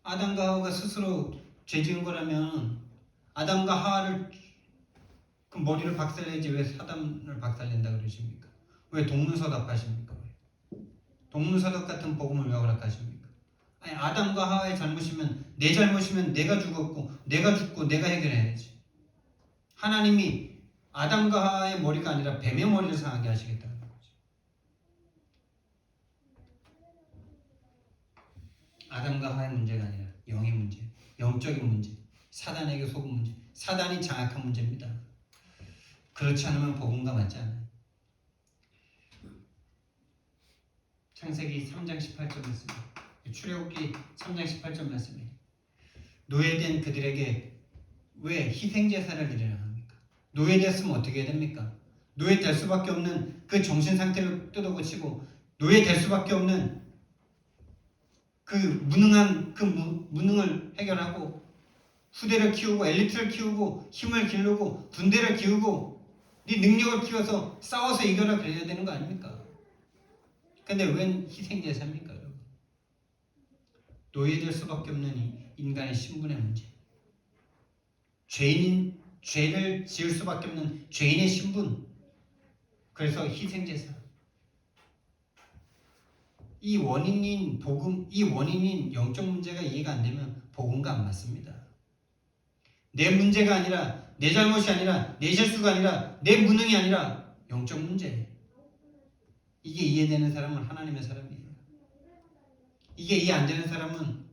아담과 하와가 스스로 죄 지은 거라면 아담과 하와를 그 머리를 박살내지 왜 사담을 박살낸다 그러십니까? 왜 동문서답 하십니까? 동문서답 같은 복음을 왜 허락하십니까? 아니 아담과 하와의 잘못이면 내 잘못이면 내가 죽었고 내가 죽고 내가 해결해야지. 하나님이 아담과 하와의 머리가 아니라 뱀의 머리를 상하게 하시겠다는 거죠. 아담과 하와의 문제가 아니라 영의 문제, 영적인 문제, 사단에게 속은 문제, 사단이 장악한 문제입니다. 그렇지 않으면 복음과 맞지 않아요. 창세기 3장 18절 말씀, 출애굽기 3장 18절 말씀이에요. 노예된 그들에게 왜 희생제사를 드리라 합니까? 노예됐으면 어떻게 해야 됩니까? 노예될 수밖에 없는 그 정신상태를 뜯어고치고 노예될 수밖에 없는 그 무능한 그 무능을 해결하고 후대를 키우고 엘리트를 키우고 힘을 기르고 군대를 키우고 네 능력을 키워서 싸워서 이겨라 그래야 되는 거 아닙니까? 근데 웬 희생제사입니까? 여러분? 노예될 수밖에 없는 인간의 신분의 문제, 죄를 지을 수밖에 없는 죄인의 신분, 그래서 희생제사. 이 원인인 복음, 이 원인인 영적 문제가 이해가 안 되면 복음과 안 맞습니다. 내 문제가 아니라, 내 잘못이 아니라, 내 실수가 아니라, 내 무능이 아니라 영적 문제. 이게 이해되는 사람은 하나님의 사람이에요. 이게 이해 안 되는 사람은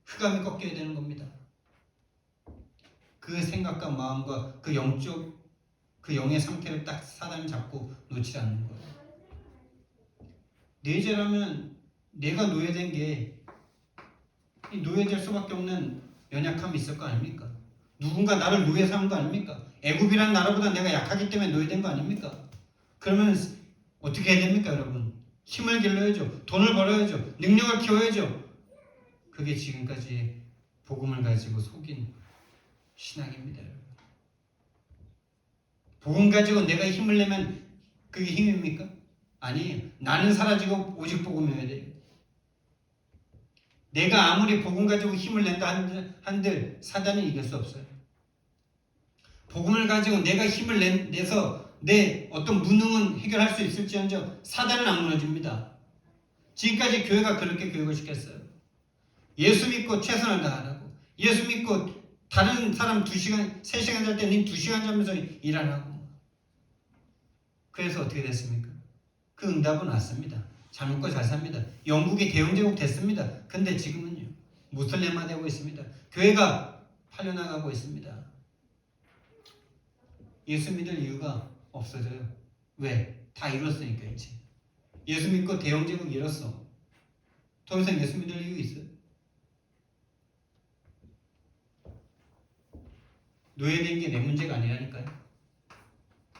흑암이 꺾여야 되는 겁니다. 그 생각과 마음과 그 영의 상태를 딱 사단이 잡고 놓지 않는 거예요. 내 죄라면 내가 노예된 게 노예될 수밖에 없는 연약함이 있을 거 아닙니까? 누군가 나를 노예 삼은 거 아닙니까? 애굽이라는 나라보다 내가 약하기 때문에 노예된 거 아닙니까? 그러면 어떻게 해야 됩니까, 여러분? 힘을 길러야죠. 돈을 벌어야죠. 능력을 키워야죠. 그게 지금까지 복음을 가지고 속인 신앙입니다, 여러분. 복음 가지고 내가 힘을 내면 그게 힘입니까? 아니에요. 나는 사라지고 오직 복음이어야 돼요. 내가 아무리 복음 가지고 힘을 낸다 한들 사단이 이길 수 없어요. 복음을 가지고 내가 힘을 내서 내 어떤 무능은 해결할 수 있을지언정 사단은 안 무너집니다. 지금까지 교회가 그렇게 교육을 시켰어요. 예수 믿고 최선을 다하라고. 예수 믿고 다른 사람 2시간, 3시간 잘 때는 2시간 자면서 일하라고. 그래서 어떻게 됐습니까? 그 응답은 왔습니다. 잘 먹고 잘 삽니다. 영국이 대영제국 됐습니다. 근데 지금은요, 무슬림화 되고 있습니다. 교회가 팔려나가고 있습니다. 예수 믿을 이유가 없어져요. 왜? 다 이뤘으니까 이제. 예수 믿고 대영제국 이뤘어. 더 이상 예수 믿을 이유 있어요? 노예된 게 내 문제가 아니라니까요.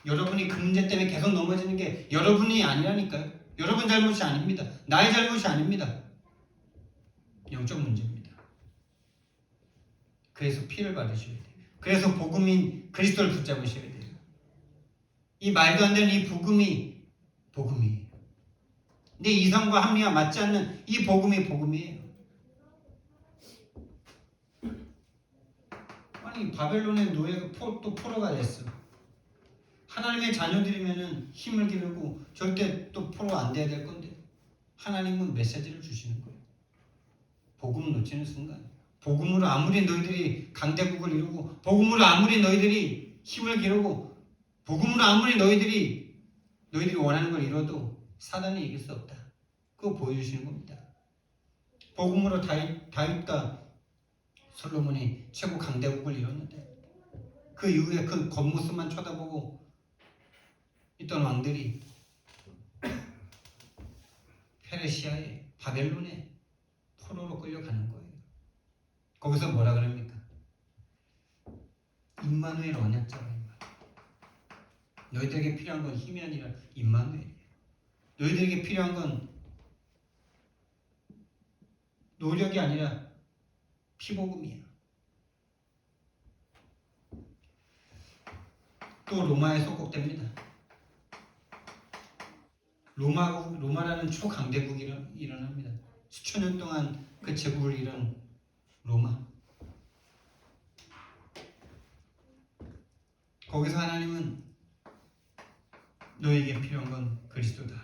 여러분이 그 문제 때문에 계속 넘어지는 게 여러분이 아니라니까요. 여러분 잘못이 아닙니다. 나의 잘못이 아닙니다. 영적 문제입니다. 그래서 피를 받으셔야 돼요. 그래서 복음인 그리스도를 붙잡으셔야 돼요. 이 말도 안 되는 이 복음이에요. 내 이성과 합리와 맞지 않는 이 복음이에요. 아니 바벨론의 노예가 또 포로가 됐어. 하나님의 자녀들이면은 힘을 기르고 절대 또 포로 안 돼야 될 건데 하나님은 메시지를 주시는 거예요. 복음을 놓치는 순간, 복음으로 아무리 너희들이 강대국을 이루고, 복음으로 아무리 너희들이 힘을 기르고, 복음으로 아무리 너희들이 원하는 걸 이뤄도 사단이 이길 수 없다. 그거 보여주시는 겁니다. 복음으로 다윗과 솔로몬이 최고 강대국을 이뤘는데 그 이후에 그 겉모습만 쳐다보고 있던 왕들이 페르시아에 바벨론에 포로로 끌려가는 거예요. 거기서 뭐라 그럽니까? 임마누엘 언약자가 너희들에게 필요한 건 힘이 아니라 임마누엘이에요. 너희들에게 필요한 건 노력이 아니라 피복음이야. 또 로마에 속국됩니다. 로마라는 초강대국이 일어납니다. 수천 년 동안 그 제국을 이룬 로마. 거기서 하나님은 너에게 필요한 건 그리스도다.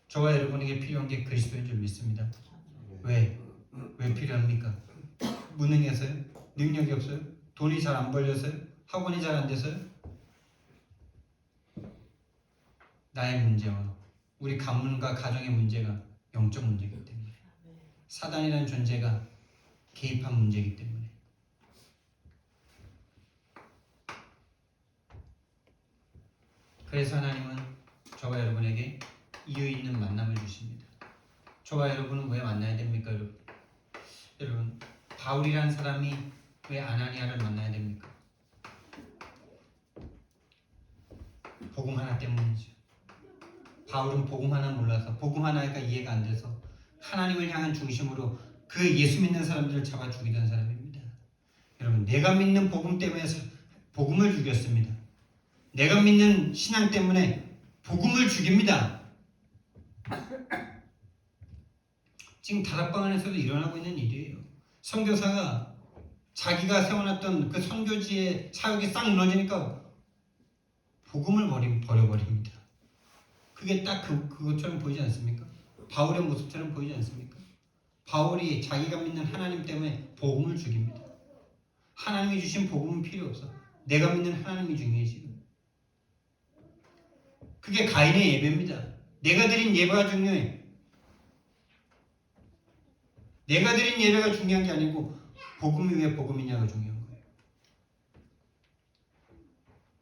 저와 여러분에게 필요한 게 그리스도인 줄 믿습니다. 왜 필요합니까? 무능해서요? 능력이 없어요? 돈이 잘 안 벌려서요? 학원이 잘 안 돼서요? 나의 문제와 우리 가문과 가정의 문제가 영적 문제이기 때문에, 사단이라는 존재가 개입한 문제이기 때문에. 그래서 하나님은 저와 여러분에게 이유 있는 만남을 주십니다. 저와 여러분은 왜 만나야 됩니까, 여러분? 바울이라는 사람이 왜 아나니아를 만나야 됩니까? 복음 하나 때문이죠. 바울은 복음 하나 몰라서, 복음 하나가 이해가 안 돼서 하나님을 향한 중심으로 그 예수 믿는 사람들을 잡아 죽이던 사람입니다. 여러분, 내가 믿는 복음 때문에 복음을 죽였습니다. 내가 믿는 신앙 때문에 복음을 죽입니다. 지금 다락방 안에서도 일어나고 있는 일이에요. 선교사가 자기가 세워놨던 그 선교지의 사역이 싹 무너지니까 복음을 버려버립니다. 그게 딱 그것처럼 보이지 않습니까? 바울의 모습처럼 보이지 않습니까? 바울이 자기가 믿는 하나님 때문에 복음을 죽입니다. 하나님이 주신 복음은 필요 없어. 내가 믿는 하나님이 중요해 지금. 그게 가인의 예배입니다. 내가 드린 예배가 중요해. 내가 드린 예배가 중요한 게 아니고 복음이 왜 복음이냐가 중요한 거예요.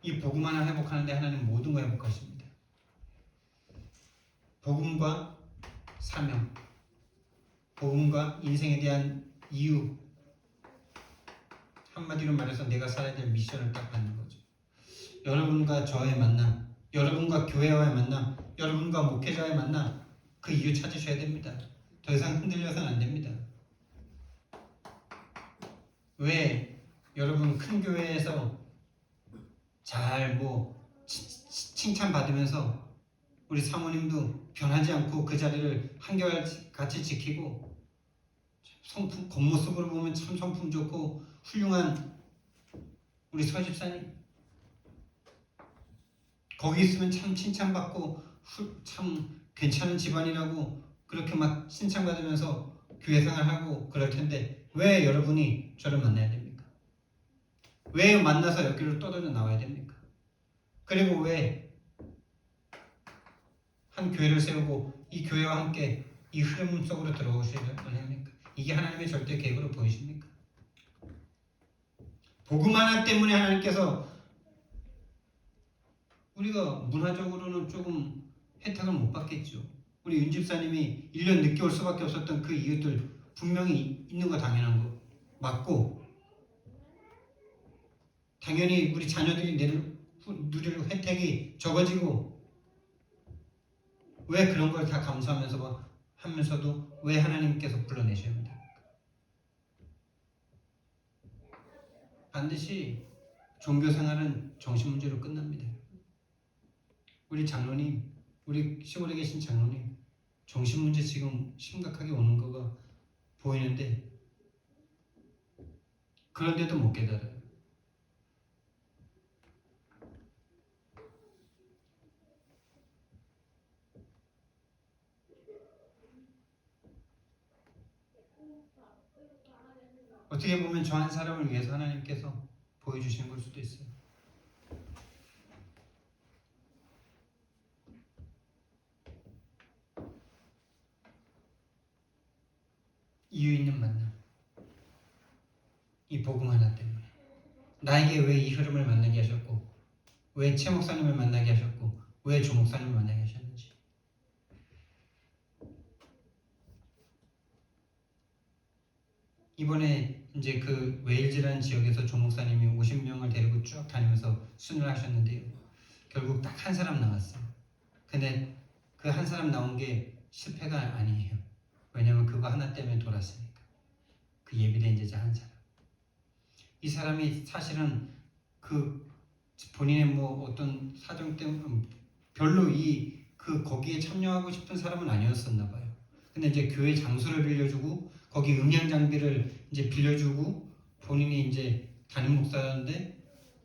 이 복음 하나 회복하는데 하나님 모든 걸 회복하십니다. 복음과 사명, 복음과 인생에 대한 이유, 한마디로 말해서 내가 살아야 될 미션을 딱 받는 거죠. 여러분과 저의 만남, 여러분과 교회와의 만남, 여러분과 목회자의 만남, 그 이유 찾으셔야 됩니다. 더 이상 흔들려서는 안 됩니다. 왜 여러분 큰 교회에서 잘 칭찬받으면서 우리 사모님도 변하지 않고 그 자리를 한결같이 지키고 성품, 겉모습으로 보면 참 성품 좋고 훌륭한 우리 서집사님 거기 있으면 참 칭찬받고 참 괜찮은 집안이라고 그렇게 막 칭찬받으면서 교회 생활하고 그럴 텐데 왜 여러분이 저를 만나야 됩니까? 왜 만나서 여기로 떠들어 나와야 됩니까? 그리고 왜 한 교회를 세우고 이 교회와 함께 이 흐름 속으로 들어오셔야 합니까? 이게 하나님의 절대 계획으로 보이십니까? 복음 하나 때문에 하나님께서 우리가 문화적으로는 조금 혜택을 못 받겠죠. 우리 윤 집사님이 1년 늦게 올 수밖에 없었던 그 이유들 분명히 있는 거 당연한 거 맞고 당연히 우리 자녀들이 누릴 혜택이 적어지고 왜 그런 걸 다 감수하면서도 왜 하나님께서 불러내셔야 합니다. 반드시 종교생활은 정신문제로 끝납니다. 우리 장로님, 우리 시골에 계신 장로님 정신문제 지금 심각하게 오는 거가 보이는데 그런데도 못 깨달아요. 어떻게 보면 저 한 사람을 위해서 하나님께서 보여주신 걸 수도 있어요. 이유 있는 만남. 이 복음 하나 때문에. 나에게 왜 이 흐름을 만나게 하셨고 왜 최 목사님을 만나게 하셨고 왜 조 목사님을 만나게 하셨는지. 이번에 이제 그 웨일즈라는 지역에서 조 목사님이 50명을 데리고 쭉 다니면서 순회를 하셨는데요. 결국 딱 한 사람 나왔어요. 근데 그 한 사람 나온 게 실패가 아니에요. 왜냐면 그거 하나 때문에 돌았으니까. 그 예비된 제자 한 사람. 이 사람이 사실은 그 본인의 어떤 사정 때문에 별로 거기에 참여하고 싶은 사람은 아니었었나 봐요. 근데 이제 교회 장소를 빌려주고 거기 음향 장비를 이제 빌려주고 본인이 이제 담임 목사인데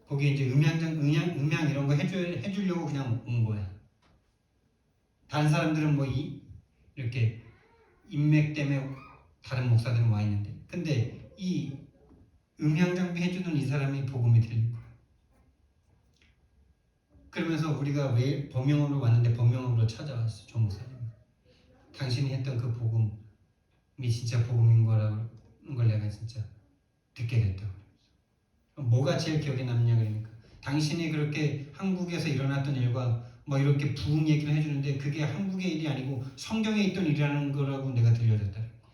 거기 이제 음향 이런 거 해주려고 그냥 온 거야. 다른 사람들은 이렇게 인맥 때문에 다른 목사들은 와 있는데, 근데 이 음향 장비 해주는 이 사람이 복음이 들린 거야. 그러면서 우리가 왜 범용으로 왔는데 범용으로 찾아왔어. 조 목사님. 당신이 했던 그 복음이 진짜 복음인 거라는 걸 내가 진짜 듣게 됐다고. 뭐가 제일 기억에 남냐 그러니까 당신이 그렇게 한국에서 일어났던 일과 이렇게 부흥 얘기를 해주는데 그게 한국의 일이 아니고 성경에 있던 일이라는 거라고 내가 들려줬다는 거.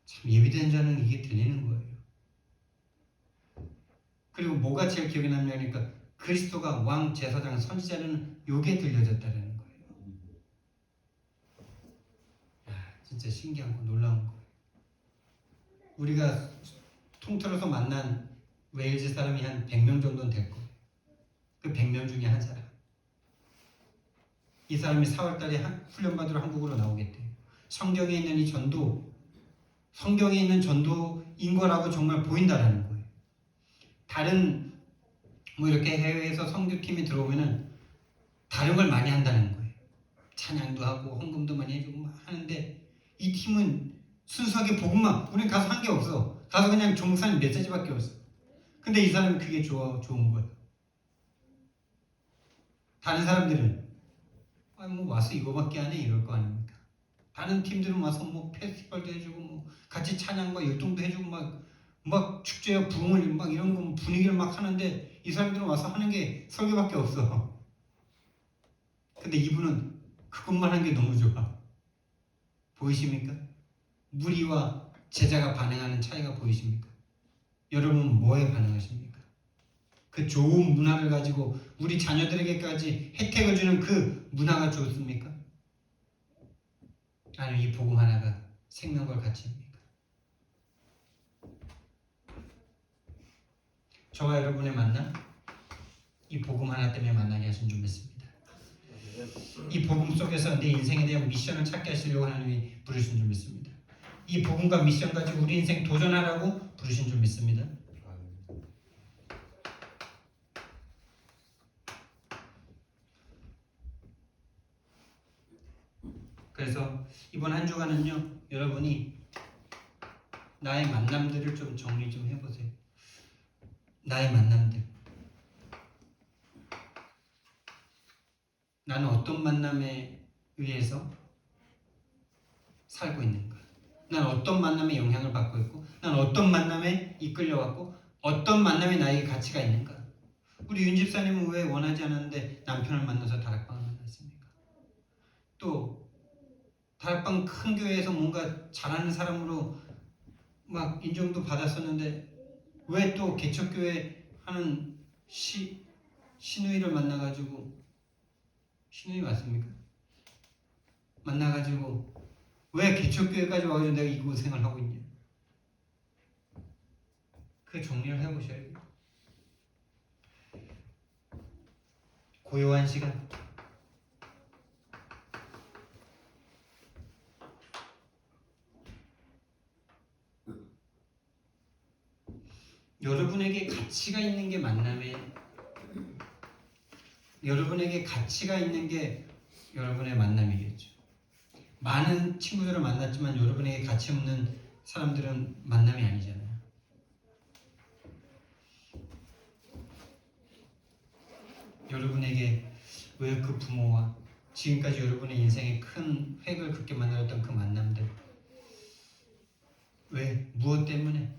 참 예비된 자는 이게 들리는 거예요. 그리고 뭐가 제일 기억에 남냐 그러니까 그리스도가 왕, 제사장, 선지자는 요게 들려졌다는 거예요. 진짜 신기한 거, 놀라운 거. 우리가 통틀어서 만난 웨일즈 사람이 한 100명 정도는 될 거예요. 그 100명 중에 한 사람. 이 사람이 4월달에 훈련받으러 한국으로 나오겠대요. 성경에 있는 이 전도, 성경에 있는 전도인 거라고 정말 보인다라는 거예요. 다른 이렇게 해외에서 선교팀이 들어오면은 다른 걸 많이 한다는 거예요. 찬양도 하고 헌금도 많이 해주고 막 하는데 이 팀은 순수하게 복음만, 우리는 가서 한 게 없어. 가서 그냥 조 목사님 메시지밖에 없어. 근데 이 사람은 그게 좋은 거야. 다른 사람들은 와서 이거밖에 안 해 이럴 거 아닙니까? 다른 팀들은 와서 페스티벌도 해주고 같이 찬양과 율동도 해주고 막 축제와 부흥을 이런 거 분위기를 막 하는데 이 사람들은 와서 하는 게 설교밖에 없어. 근데 이분은 그것만 한 게 너무 좋아. 보이십니까? 무리와 제자가 반응하는 차이가 보이십니까? 여러분 뭐에 반응하십니까? 그 좋은 문화를 가지고 우리 자녀들에게까지 혜택을 주는 그 문화가 좋습니까? 아니면 이 복음 하나가 생명과 가치입니까? 저와 여러분의 만남, 이 복음 하나 때문에 만나게 하신 줄 믿습니다. 이 복음 속에서 내 인생에 대한 미션을 찾게 하시려고 하나님이 부르신 줄 믿습니다. 이 복음과 미션 가지고 우리 인생 도전하라고 부르신 줄 믿습니다. 그래서 이번 한 주간은요, 여러분이 나의 만남들을 좀 정리 좀 해보세요. 나의 만남들. 나는 어떤 만남에 의해서 살고 있는가? 난 어떤 만남에 영향을 받고 있고, 난 어떤 만남에 이끌려왔고, 어떤 만남에 나에게 가치가 있는가? 우리 윤 집사님은 왜 원하지 않았는데 남편을 만나서 다락방을 만났습니까? 또 다락방 큰 교회에서 뭔가 잘하는 사람으로 막 인정도 받았었는데 왜 또 개척교회 하는 신우이를 만나가지고, 신우이 맞습니까? 만나가지고 왜 개척교회까지 와가지고 내가 이 고생을 하고 있냐? 그 정리를 해보셔야 돼요. 고요한 시간, 여러분에게 가치가 있는 게 만남에, 여러분에게 가치가 있는 게 여러분의 만남이겠죠. 많은 친구들을 만났지만 여러분에게 가치 없는 사람들은 만남이 아니잖아요. 여러분에게 왜 그 부모와 지금까지 여러분의 인생에 큰 획을 긋게 만들었던 그 만남들, 왜 무엇 때문에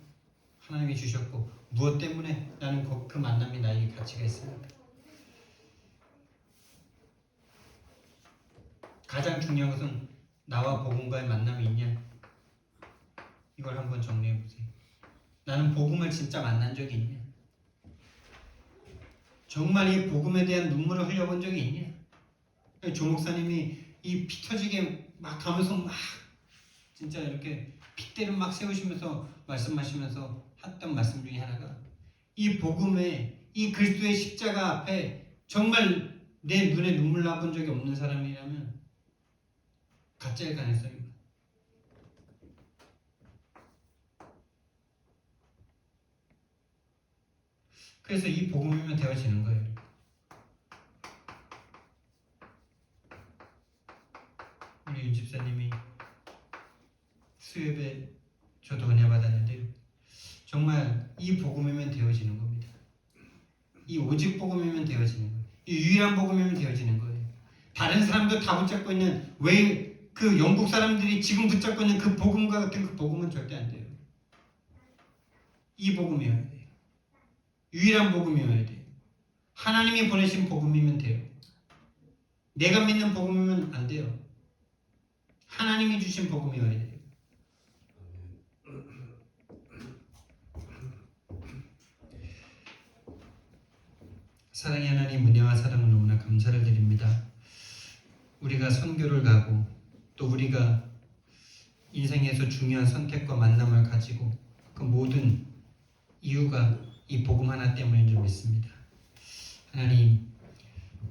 하나님이 주셨고 무엇 때문에 나는 그 만남이 나에게 가치가 있습니까? 가장 중요한 것은 나와 복음과의 만남이 있냐? 이걸 한번 정리해 보세요. 나는 복음을 진짜 만난 적이 있냐? 정말 이 복음에 대한 눈물을 흘려본 적이 있냐? 조 목사님이 이 피 터지게 막 가면서 막 진짜 이렇게 핏대를 막 세우시면서 말씀하시면서 했던 말씀 중에 하나가, 이 복음에, 이 그리스도의 십자가 앞에 정말 내 눈에 눈물 나본 적이 없는 사람이라면 가짜일 가능성이 많아요. 그래서 이 복음이면 되어지는 거예요. 우리 윤 집사님이 수협에 저도 은혜 받았는데 정말 이 복음이면 되어지는 겁니다. 이 오직 복음이면 되어지는 거예요. 이 유일한 복음이면 되어지는 거예요. 다른 사람도 다 붙잡고 있는, 왜 그 영국 사람들이 지금 붙잡고 있는 그 복음과 같은 그 복음은 절대 안 돼요. 이 복음이어야 돼요. 유일한 복음이어야 돼요. 하나님이 보내신 복음이면 돼요. 내가 믿는 복음이면 안 돼요. 하나님이 주신 복음이어야 돼요. 사랑의 하나님, 은혜와 사랑을 너무나 감사를 드립니다. 우리가 선교를 가고 또 우리가 인생에서 중요한 선택과 만남을 가지고 그 모든 이유가 이 복음 하나 때문인 줄 믿습니다. 하나님,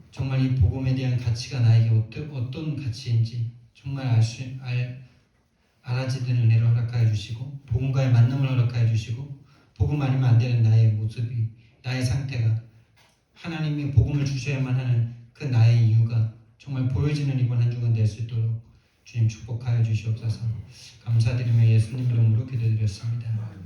정말 이 복음에 대한 가치가 나에게 어떤 가치인지 정말 알아지는 은혜를 허락하여 주시고, 복음과의 만남을 허락하여 주시고, 복음 아니면 안 되는 나의 모습이, 나의 상태가 하나님이 복음을 주셔야만 하는 그 나의 이유가 정말 보여지는 이번 한 주간 될 수 있도록 주님 축복하여 주시옵소서. 감사드리며 예수님 이름으로 기도드렸습니다.